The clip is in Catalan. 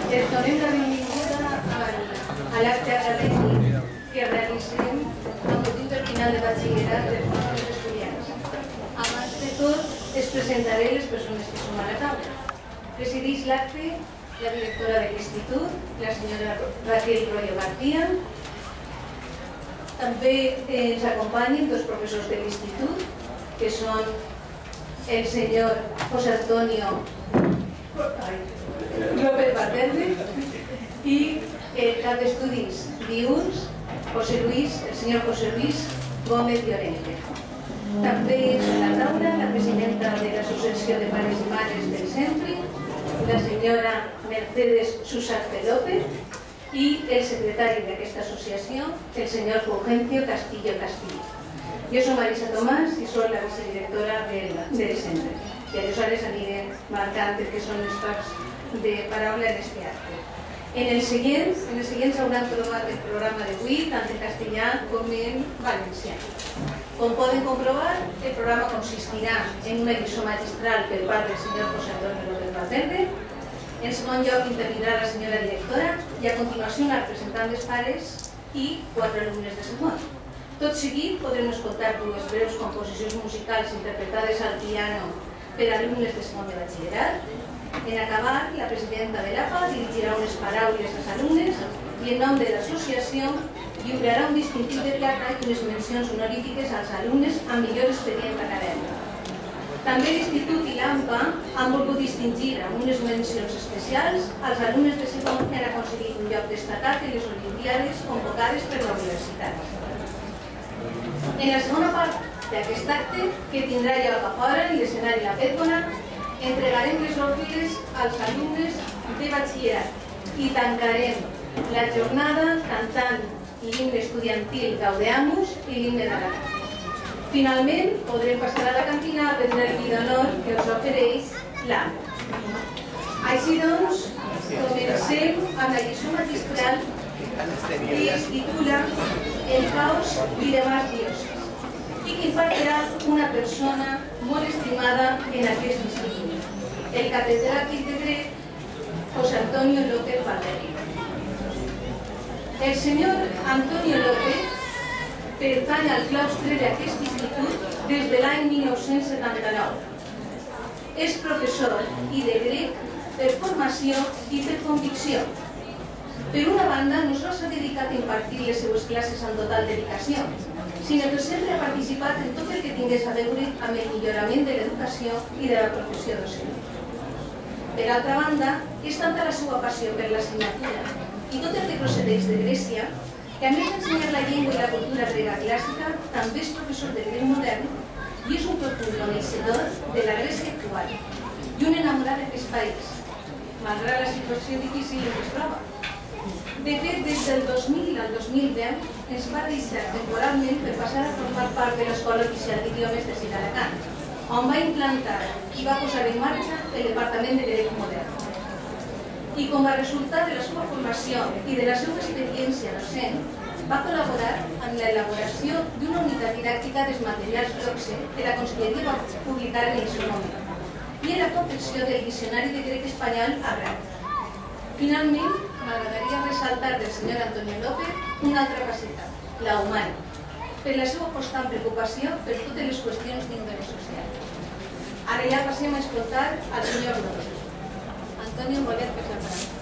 els donem la benvinguda a l'acte acadèmic que realitzem amb motiu del final de batxillerat dels nostres estudiants. Abans de tot, es presentaré les persones que som a la taula. Presideix l'acte la directora de l'institut, la senyora Raquel Royo García. També ens acompanyen dos professors de l'institut, que són el senyor José Antonio López Valverde i el cap d'estudis diürns, el senyor José Luis Gómez Llorente. També és a la taula la presidenta de l'Associació de Pares i Mares del Centre, la senyora Mercedes Susarte López, i el secretari d'aquesta associació, el senyor Fulgencio Castillo Castillo. Jo som Marisa Tomàs i soc la vicedirectora del centre. I aleshores aniré marcant que són les parts de paraula en este acte. En el següent s'hauran trobat el programa d'avui, tant en castellà com en valencià. Com poden comprovar, el programa consistirà en una lliçó magistral per part del senyor José Antonio López Valverde. En segon lloc intervindrà la senyora directora i a continuació una representant dels pares i 4 alumnes de segon. Tot seguit podrem escoltar dues breus composicions musicals interpretades al piano per alumnes de segon de batxillerat. En acabar, la presidenta de l'APA dirigirà unes paraules als alumnes i en nom de l'associació lliurarà un distintiu de plata i unes mencions honorífiques als alumnes amb millor expedient acadèmic. També l'Institut i l'AMPA han volgut distingir amb unes mencions especials als alumnes de segon que han aconseguit un lloc destacat en les Olimpiades convocades per la universitat. En la segona part d'aquest acte, que tindrà lloc a fora en l'escenari La Pètgona, entregarem les òrfiles als alumnes de batxillerat i tancarem la jornada cantant l'himne estudiantil Gaudeamus i l'himne d'Aragó. Finalment, podrem passar a la cantina a prendre el vi d'honor que us ofereix l'AMPA. Així doncs, comencem amb la lliçó magistral que es titula El caos i demás dioses i que impartirà una persona molt estimada en aquest institut, el catedràtic de dret José Antonio López Valverde. El senyor Antonio López pertany al claustre d'aquest institut des de l'any 1979. És professor i de grec per formació i per convicció. Per una banda, no sols s'ha dedicat a impartir les seues classes amb total dedicació, sinó que sempre ha participat en tot el que tingués a veure amb el millorament de l'educació i de la professió docent. Per altra banda, és tanta la seva passió per l'assignatura i tot el que procedeix de Grècia que a més d'ensenyar la llengua i la cultura grega clàssica, també és professor de grec modern i és un profund coneixedor de la Grècia actual i un enamorat d'aquest país, malgrat la situació difícil en què es troba. De fet, des del 2000 al 2010 es va deixar temporalment per passar a formar part de l'Escola Oficial d'Idiomes de Alacant, on va implantar i va posar en marxa el Departament de Grec Modern. I com a resultat de la seva formació i de la seva experiència docent, va col·laborar en l'elaboració d'una unitat didàctica dels materials Blockse que la Conselleria va publicar en el seu moment i en la confecció del Diccionari de Grec Espanyol a Gran. Finalment, m'agradaria ressaltar del senyor Antonio López una altra faceta, la humana, per la seva constant preocupació per totes les qüestions d'índole social. Ara ja passem a escoltar al senyor López. Antonio, volem que s'aparà.